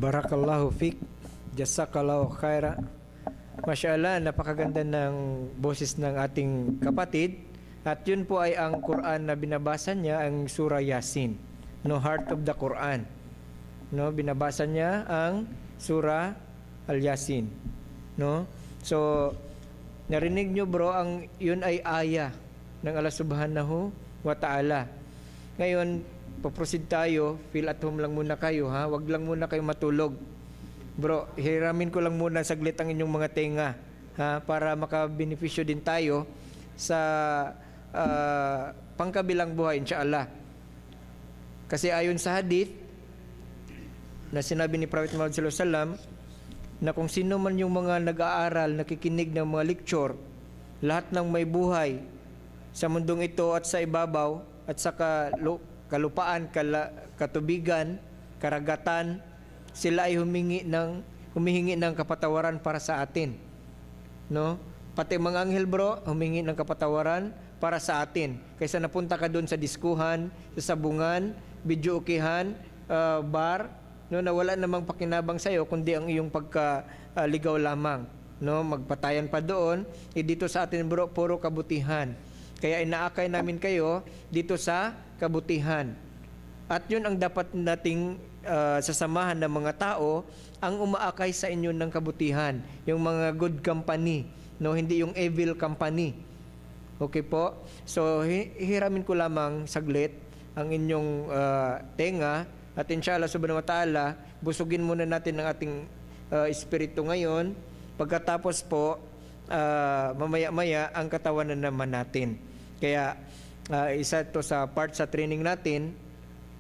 Barakallahu fik. Jazakallahu khaira. Masya Allah, napakaganda ng boses ng ating kapatid. At yun po ay ang Quran na binabasa niya, ang Surah Yasin. No, Heart of the Quran. No, binabasa niya ang Surah Al-Yasin. No? So, narinig nyo bro, ang yun ay aya ng Allah Subhanahu wa Ta'ala. Ngayon, paproceed tayo. Feel at home lang muna kayo, ha? Wag lang muna kayo matulog. Bro, hiramin ko lang muna saglit ang inyong mga tenga, ha? Para makabenepisyo din tayo sa pangkabilang buhay, insyaAllah. Kasi ayon sa hadith na sinabi ni Prophet Muhammad sallallahu alaihi wasallam, na kung sino man yung mga nag-aaral, nakikinig ng mga lecture, lahat ng may buhay sa mundong ito at sa ibabaw at sa kalupaan, katubigan, karagatan, sila ay humihingi ng kapatawaran para sa atin. No? Pati mga anghel bro, humingi ng kapatawaran para sa atin. Kaysa napunta ka doon sa diskuhan, sa sabungan, bidyookihan, bar, no, na wala namang pakinabang sa iyo kundi ang iyong pagkaligaw lamang. No, magpatayan pa doon, dito sa atin bro, puro kabutihan. Kaya inaakay namin kayo dito sa kabutihan. At yun ang dapat nating sasamahan ng mga tao, ang umaakay sa inyo ng kabutihan, yung mga good company, no, hindi yung evil company. Okay po? So hiramin ko lamang saglit ang inyong tenga, at inshallah subhanahu wa ta'ala, busugin muna natin ang ating espiritu ngayon. Pagkatapos po, mamaya-maya ang katawan na naman natin. Kaya isa to sa part sa training natin,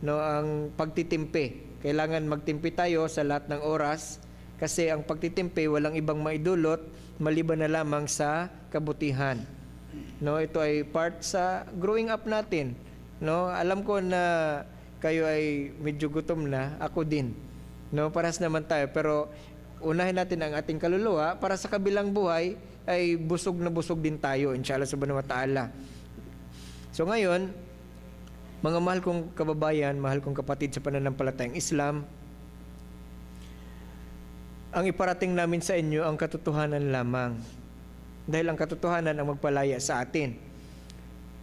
no, ang pagtitimpi. Kailangan magtimpi tayo sa lahat ng oras, kasi ang pagtitimpi walang ibang maidulot maliban na lamang sa kabutihan. No, ito ay part sa growing up natin. No, alam ko na kayo ay medyo gutom na, ako din. No, paras naman tayo, pero unahin natin ang ating kaluluwa para sa kabilang buhay ay busog na busog din tayo, inshallah subhanahu wa ta'ala. So ngayon, mga mahal kong kababayan, mahal kong kapatid sa pananampalatayang Islam, ang iparating namin sa inyo ang katotohanan lamang. Dahil ang katotohanan ang magpalaya sa atin.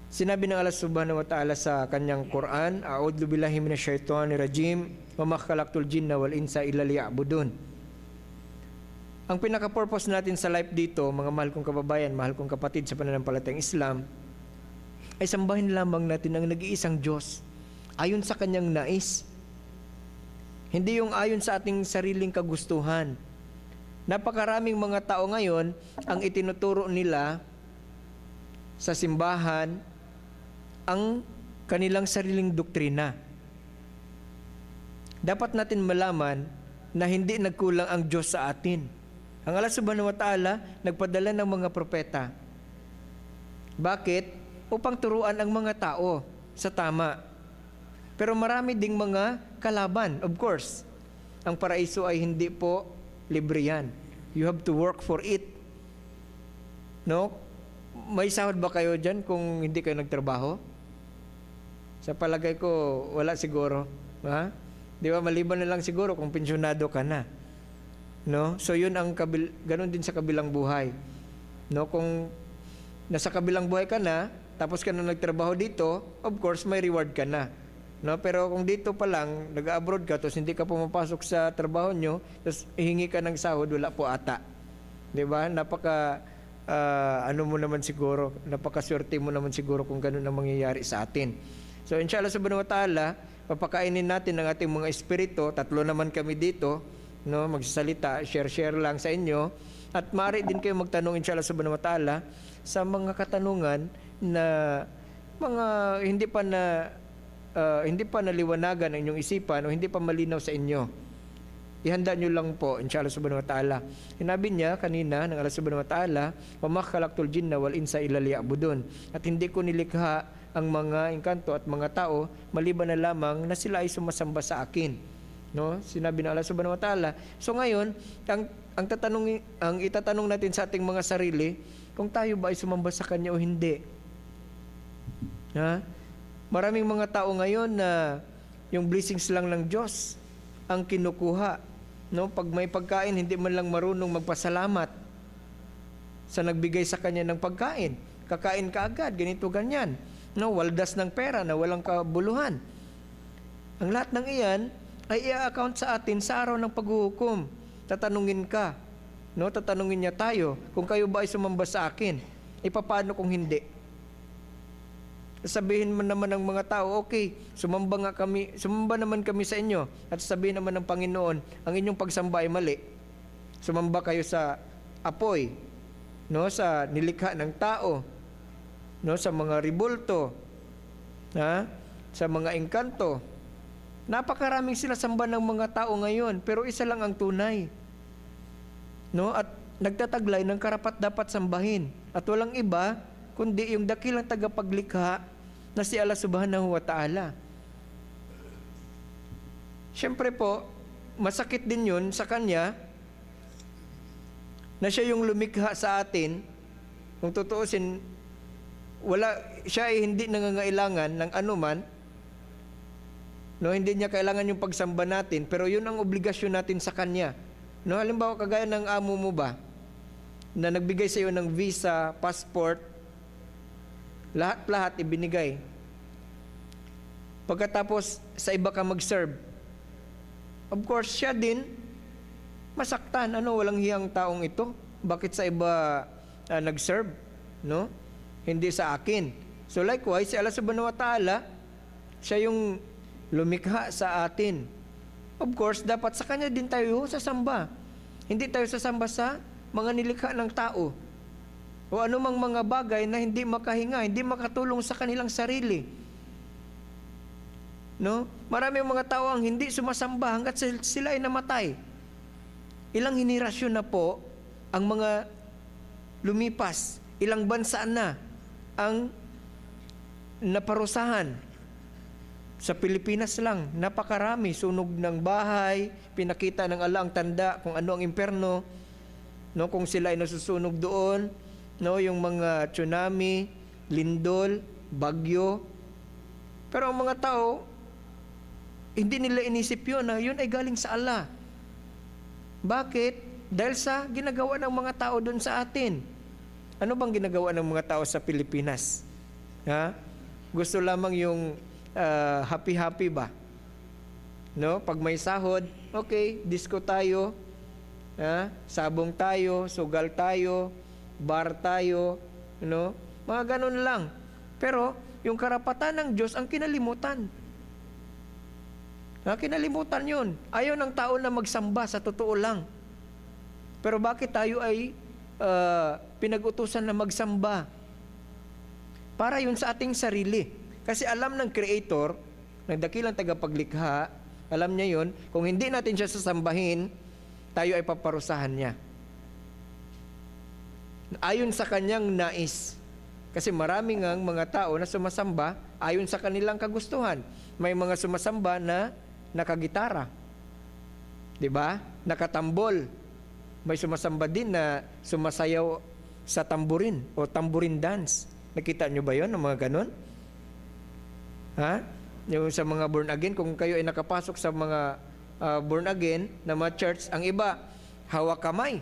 Sinabi ng Allah Subhanahu wa Ta'ala sa kanyang Quran, A'udhu billahi minasyaitonir rajim, wa ma khalaqtul jinna wal insa illa liya'budun. Ang pinaka-purpose natin sa life dito, mga mahal kong kababayan, mahal kong kapatid sa pananampalatayang Islam, ay sambahin lamang natin ang nag-iisang Diyos ayon sa kanyang nais. Hindi yung ayon sa ating sariling kagustuhan. Napakaraming mga tao ngayon ang itinuturo nila sa simbahan ang kanilang sariling doktrina. Dapat natin malaman na hindi nagkulang ang Diyos sa atin. Ang Allah Subhanahu wa Ta'ala nagpadala ng mga propeta. Bakit? Upang turuan ang mga tao sa tama. Pero marami ding mga kalaban, of course. Ang paraiso ay hindi po libre yan. You have to work for it. No? May sahod ba kayo dyan kung hindi kayo nagtrabaho? Sa palagay ko, wala siguro. Ha? Di ba? Maliban na lang siguro kung pensyonado ka na. No? So yun ang ganun din sa kabilang buhay. No? Kung nasa kabilang buhay ka na, tapos ka na nagtrabaho dito, of course may reward ka na. No? Pero kung dito pa lang, nag-abroad ka, tapos hindi ka pumapasok sa trabaho nyo, tapos hihingi ka ng sahod, wala po ata. Di ba? Ano mo naman siguro, napakaswerte mo naman siguro kung ganun ang mangyayari sa atin. So inshallah subhanahu wa ta'ala, papakainin natin ang ating mga espiritu. Tatlo naman kami dito, no, magsasalita, share lang sa inyo. At maaari din kayo magtanong inshallah subhanahu wa ta'ala sa mga katanungan na mga hindi pa naliwanagan ang inyong isipan o hindi pa malinaw sa inyo. Ihanda nyo lang po, inshallah subhanahu wa ta'ala. Sinabi niya kanina ng Allah subhanahu wa ta'ala, wa ma khalaqtul jinna wal insa illa liya'budun. At hindi ko nilikha ang mga engkanto at mga tao maliban na lamang na sila ay sumasamba sa akin. No? Sinabi ng Allah subhanahu wa ta'ala. So ngayon, ang itatanong natin sa ating mga sarili, kung tayo ba ay sumamba sa Kanya o hindi. Ha? Maraming mga tao ngayon na yung blessings lang ng Diyos ang kinukuha. No, pag may pagkain, hindi man lang marunong magpasalamat sa nagbigay sa kanya ng pagkain. Kakain ka agad, ganito, ganyan. No, waldas ng pera na walang kabuluhan. Ang lahat ng iyan ay i-account sa atin sa araw ng paghuhukom. Tatanungin ka, no? Tatanungin niya tayo, kung kayo ba ay sumamba sa akin, paano kung hindi? Sabihin man naman ng mga tao, okay, sumamba naman kami sa inyo. At sabihin naman ng Panginoon, ang inyong pagsamba ay mali. Sumamba kayo sa apoy, no, sa nilikha ng tao, no, sa mga ribulto, sa mga engkanto. Napakaraming sinasamba ng mga tao ngayon, pero isa lang ang tunay. No, at nagtataglay ng karapat-dapat sambahin. At walang iba kundi yung dakilang tagapaglikha na si Allah Subhanahu wa Ta'ala. Siyempre po, masakit din yun sa Kanya na Siya yung lumikha sa atin. Kung tutuusin, siya ay hindi nangangailangan ng anuman. No, hindi niya kailangan yung pagsamba natin, pero yun ang obligasyon natin sa Kanya. No, halimbawa, kagaya ng amo mo ba, na nagbigay sa iyo ng visa, passport, lahat-lahat ibinigay. Pagkatapos, sa iba ka mag-serve. Of course, siya din, masaktan. Walang hiyang taong ito. Bakit sa iba nag-serve? No? Hindi sa akin. So likewise, si Allah Subhanahu wa Ta'ala, siya yung lumikha sa atin. Of course, dapat sa Kanya din tayo sasamba. Hindi tayo sasamba sa mga nilikha ng tao o anumang mga bagay na hindi makahinga, hindi makatulong sa kanilang sarili. No? Maraming mga tao ang hindi sumasamba hanggat sila ay namatay. Ilang henerasyon na po ang mga lumipas, ilang bansa na ang naparusahan. Sa Pilipinas lang, napakarami, sunog ng bahay, pinakita ng Allah ang tanda kung ano ang imperno, no, kung sila ay nasusunog doon, no, yung mga tsunami, lindol, bagyo. Pero ang mga tao, hindi nila inisip yun na yun ay galing sa Allah. Bakit? Dahil sa ginagawa ng mga tao doon sa atin. Ano bang ginagawa ng mga tao sa Pilipinas? Gusto lamang yung happy-happy ba? No? Pag may sahod, okay, disco tayo, sabong tayo, sugal tayo, bar tayo, no? Mga ganun lang. Pero, yung karapatan ng Diyos ang kinalimutan. Kinalimutan yun. Ayaw ng tao na magsamba sa totoo lang. Pero bakit tayo ay pinag-utusan na magsamba? Para yun sa ating sarili. Kasi alam ng Creator, ng dakilang tagapaglikha, alam niya yun, kung hindi natin siya sasambahin, tayo ay paparusahan niya. Ayon sa kanyang nais. Kasi maraming ang mga tao na sumasamba ayon sa kanilang kagustuhan. May mga sumasamba na nakagitara. 'Di ba? Nakatambol. May sumasamba din na sumasayaw sa tamburin o tamburin dance. Nakita niyo ba 'yon, ng mga ganon? Yung sa mga born again, kung kayo ay nakapasok sa mga born again na mga church, ang iba, hawak kamay.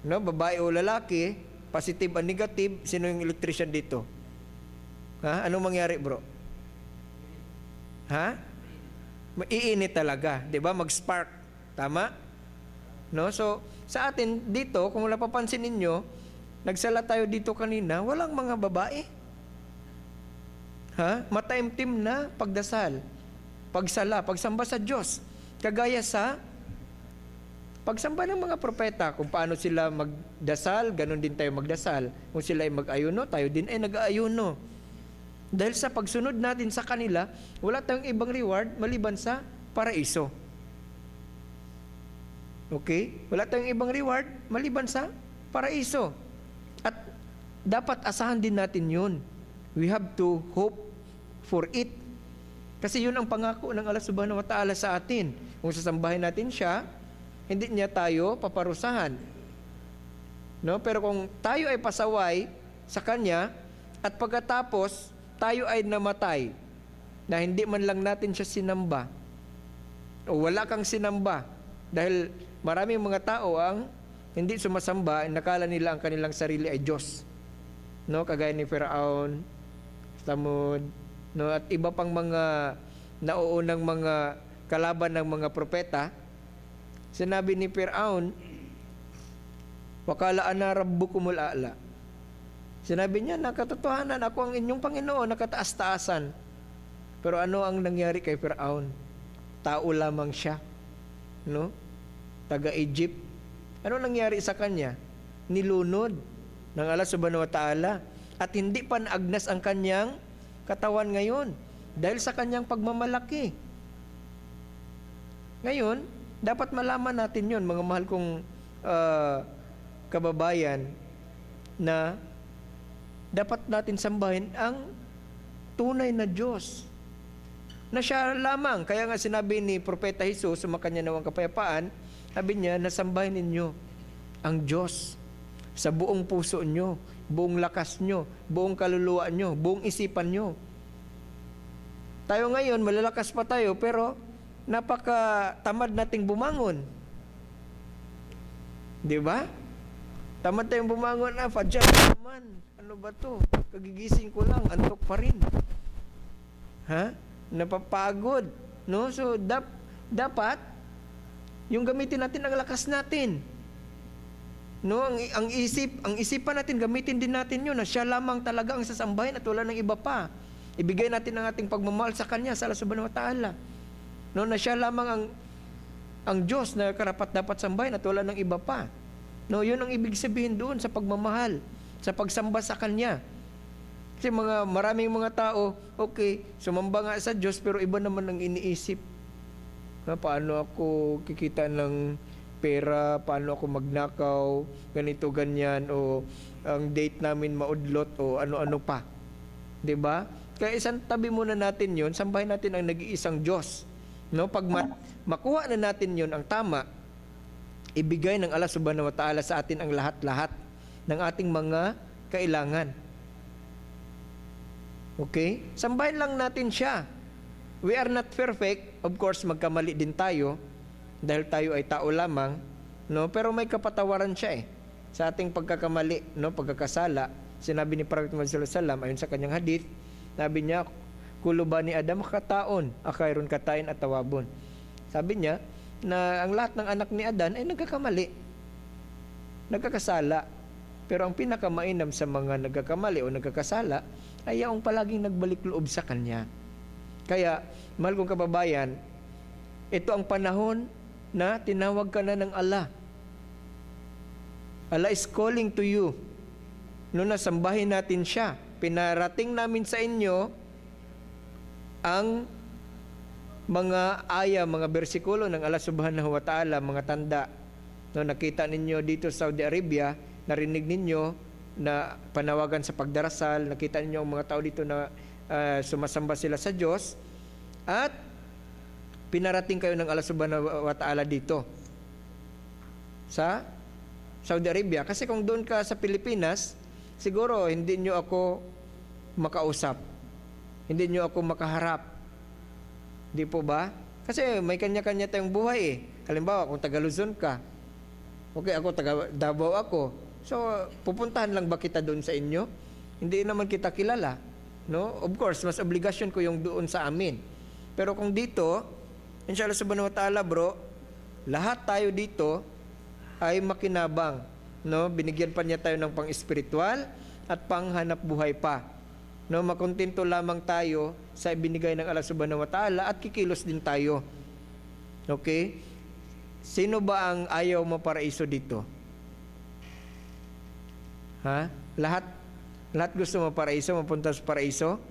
No? Babae o lalaki, positive and negative, sino yung electrician dito? Anong mangyari, bro? Iinit talaga, 'di ba? Mag-spark. Tama? No? So, sa atin dito, kung napapansin ninyo, nagsala tayo dito kanina, walang mga babae. Mataimtim na pagdasal, pagsala, pagsamba sa Diyos. Kagaya sa pagsamba ng mga propeta, kung paano sila magdasal, ganun din tayo magdasal. Kung sila ay mag-ayuno, tayo din ay nag-aayuno. Dahil sa pagsunod natin sa kanila, wala tayong ibang reward maliban sa paraiso. Okay? Wala tayong ibang reward maliban sa paraiso. At dapat asahan din natin yun. We have to hope for it. Kasi yun ang pangako ng Allah Subhanahu wa Ta'ala sa atin. Kung sasambahin natin siya, hindi niya tayo paparusahan. No? Pero kung tayo ay pasaway sa Kanya, at pagkatapos tayo ay namatay, na hindi man lang natin siya sinamba, o wala kang sinamba, Dahil maraming mga tao ang hindi sumasamba, nakala nila ang kanilang sarili ay Diyos. No, kagaya ni Firaun, Thamud, no, at iba pang mga nauunang mga kalaban ng mga propeta. Sinabi ni Firaun, "Wakala ana rabbukumul a'la." Sinabi niya, nakatotohanan, ako ang inyong Panginoon, nakataas-taasan. Pero ano ang nangyari kay Firaun? Tao lamang siya, no? Taga-Egypt. Ano nangyari sa kanya? Nilunod ng Allah subhanahu wa ta'ala. At hindi pa naagnas ang kanyang katawan ngayon dahil sa kanyang pagmamalaki. Ngayon, dapat malaman natin yun, mga mahal kong kababayan, na dapat natin sambahin ang tunay na Diyos. Na siya lamang. Kaya nga sinabi ni Propeta Jesus, sumakanya nawang kapayapaan, sabi niya, nasambahin ninyo ang Diyos sa buong puso nyo, buong lakas nyo, buong kaluluwa nyo, buong isipan nyo. Tayo ngayon, malalakas pa tayo, pero napaka-tamad nating bumangon. Di ba? Tamad tayong bumangon, fadjal naman. Ano ba to? Kagigising ko lang, antok pa rin. Ha? Napapagod. No? So, dapat, yung gamitin natin ang lakas natin. No, ang isipan natin, gamitin din natin yun, na siya lamang talaga ang sasambahin at wala ng iba pa. Ibigay natin ang ating pagmamahal sa Kanya, sa Allah subhanahu wa ta'ala. No, na siya lamang ang Diyos na karapat dapat sambahin at wala ng iba pa. No, yun ang ibig sabihin doon sa pagmamahal, sa pagsamba sa Kanya. Kasi maraming mga tao, okay, sumamba nga sa Diyos, pero iba naman ang iniisip. Paano ako kikita ng pera, paano ako magnakaw, ganito, ganyan, o ang date namin maudlot, o ano-ano pa. 'Di ba? Kaya isang tabi muna natin yon, sambahin natin ang nag-iisang Diyos. No? Pag makuha na natin yon, ang tama, ibigay ng Allah subhanahu wa ta'ala sa atin ang lahat-lahat ng ating mga kailangan. Okay? Sambahin lang natin siya. We are not perfect. Of course, magkamali din tayo dahil tayo ay tao lamang, no? Pero may kapatawaran siya sa ating pagkakamali, no? Pagkakasala. Sinabi ni Prophet Muhammad sallallahu alaihi wasallam ayon sa kanyang hadith, sabi niya, "Kullu bani Adam kataon, akhairun katain at tawabun." Sabi niya na ang lahat ng anak ni Adan ay nagkakamali, nagkakasala. Pero ang pinakamainam sa mga nagkakamali o nagkakasala ay yung palaging nagbalik loob sa Kanya. Kaya, mahal kong kababayan, ito ang panahon na tinawag ka na ng Allah. Allah is calling to you. No, nasambahin natin siya. Pinarating namin sa inyo ang mga aya, mga bersikulo ng Allah subhanahu wa ta'ala, mga tanda. No, nakita ninyo dito sa Saudi Arabia, narinig ninyo na panawagan sa pagdarasal, nakita ninyo ang mga tao dito na sumasamba sila sa Diyos, at pinarating kayo ng Allah subhanahu wa ta'ala dito sa Saudi Arabia. Kasi kung doon ka sa Pilipinas, siguro hindi nyo ako makausap, hindi nyo ako makaharap, di po ba? Kasi may kanya-kanya tayong buhay Halimbawa, kung taga Luzon ka, okay, ako taga Davao ako, so pupuntahan lang ba kita doon sa inyo? Hindi naman kita kilala. No? Of course, mas obligasyon ko yung doon sa amin. Pero kung dito, inshallah subhanahu wa ta'ala, bro, lahat tayo dito ay makinabang. No? Binigyan pa niya tayo ng pang-espiritual at pang-hanap buhay pa. No? Makontento lamang tayo sa ibinigay ng Allah subhanahu wa ta'ala at kikilos din tayo. Okay? Sino ba ang ayaw maparaiso dito? Ha? Lahat gusto maparaiso, mapunta sa paraiso?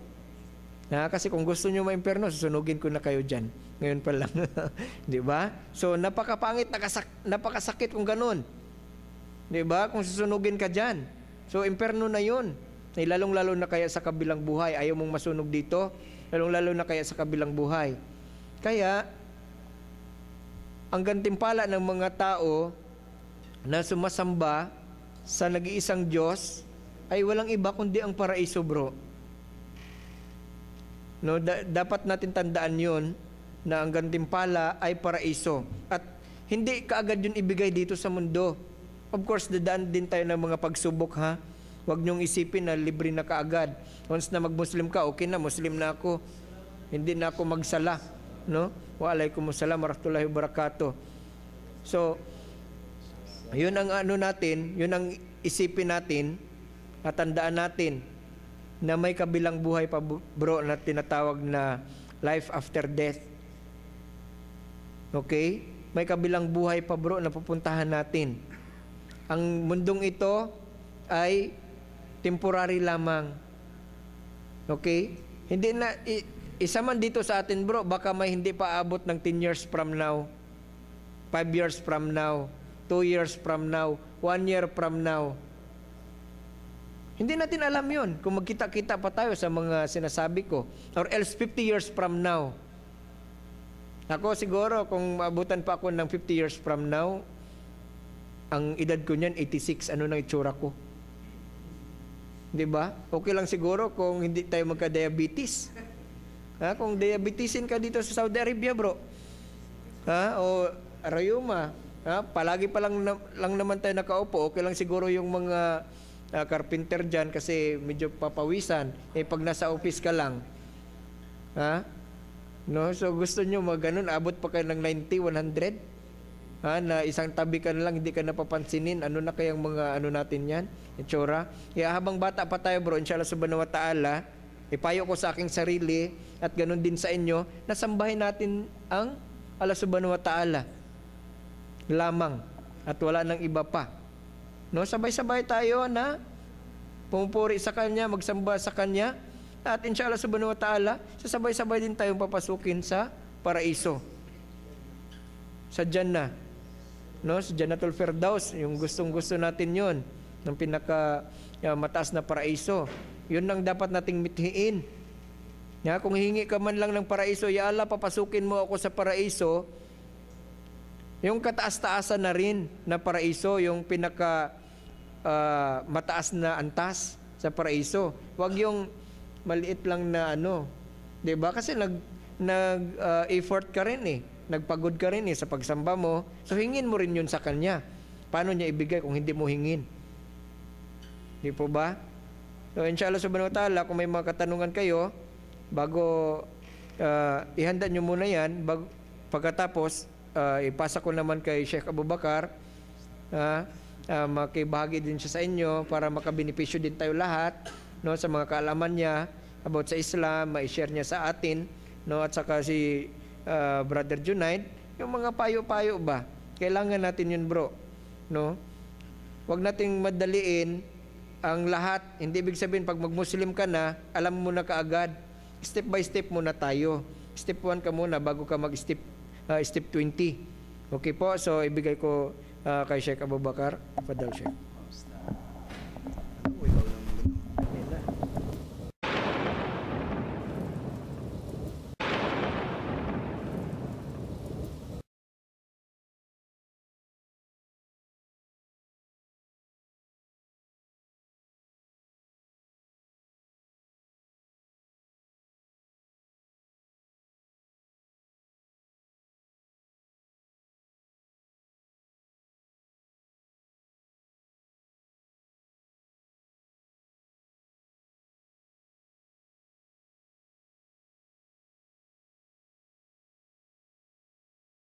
Kasi kung gusto nyo ma-imperno, susunugin ko na kayo dyan. Ngayon pa lang. Di ba? So, napakapangit, napakasakit kung ganun. Di ba? Kung susunugin ka dyan. So, imperno na yun. Lalong-lalo na kaya sa kabilang buhay. Ayaw mong masunog dito. Lalong-lalo na kaya sa kabilang buhay. Kaya, ang gantimpala ng mga tao na sumasamba sa nag-iisang Diyos ay walang iba kundi ang paraiso, bro. No, dapat natin tandaan 'yon na ang gantimpala ay paraiso. At hindi kaagad yun ibigay dito sa mundo. Of course, dadaan din tayo ng mga pagsubok, ha? Huwag niyong isipin na libre na kaagad. Once na mag-Muslim ka, okay na, Muslim na ako. Hindi na ako magsala, no? Wa alaikumussalam warahmatullahi wabarakatuh. So, yun ang ano natin, yun ang isipin natin at tandaan natin na may kabilang buhay pa, bro, na tinatawag na life after death. Okay? May kabilang buhay pa, bro, na pupuntahan natin. Ang mundong ito ay temporary lamang. Okay? Hindi na, isa man dito sa atin, bro, baka may hindi pa abot ng 10 years from now, 5 years from now, 2 years from now, 1 year from now. Hindi natin alam yun kung magkita-kita pa tayo sa mga sinasabi ko. Or else 50 years from now. Ako siguro, kung maabutan pa ako ng 50 years from now, ang edad ko niyan, 86, ano nang itsura ko? Diba? Okay lang siguro kung hindi tayo magka-diabetes. Ha? Kung diabetisin ka dito sa Saudi Arabia, bro. Ha? O rayuma. Ha? Palagi pa lang naman tayo nakaupo. Okay lang siguro yung mga carpenter dyan kasi medyo papawisan. Eh pag nasa office ka lang. Ha? No? So gusto nyo ganun, abot pa kayo ng 90, 100? Ha, na isang tabi ka na lang, hindi ka napapansinin, ano na kayang mga ano natin yan, itsura. Kaya habang bata pa tayo, bro, inshallah subhanahu wa ta'ala, ipayo ko sa aking sarili, at ganun din sa inyo, nasambahin natin ang Allah subhanahu wa ta'ala lamang, at wala nang iba pa. No, sabay-sabay tayo na pumupuri sa Kanya, magsamba sa Kanya, at inshallah subhanahu wa ta'ala, sasabay-sabay din tayong papasukin sa paraiso, sa Jannah. No, sa Jannatul Firdaus, yung gustong-gusto natin yon, ng pinaka mataas na paraiso. Yun ang dapat nating mithiin. Ya, kung hingi ka man lang ng paraiso, ya Allah, papasukin mo ako sa paraiso, yung kataas-taasan na rin na paraiso, yung pinaka mataas na antas sa paraiso. Huwag yung maliit lang na ano, 'di ba? Kasi effort ka rin eh. Nagpagod ka rin sa pagsamba mo, so hingin mo rin yun sa Kanya. Paano niya ibigay kung hindi mo hingin? Di po ba? So inshallah subhanahu wa ta'ala, kung may mga katanungan kayo, bago ihanda nyo muna yan, pagkatapos ipasa ko naman kay Sheikh Abu Bakar, makibahagi din siya sa inyo para makabenepisyo din tayo lahat, no, sa mga kaalaman niya about sa Islam, ma-share niya sa atin, no, at saka si Brother Junaid, yung mga payo-payo ba, kailangan natin yun, bro, no? Huwag nating madaliin ang lahat. Hindi ibig sabihin pag mag-Muslim ka na, alam mo na kaagad. Step by step muna tayo. Step 1 ka muna bago ka mag-step step 20. Okay po, so ibigay ko kay Sheikh Abu Bakar. Fadal Sheikh.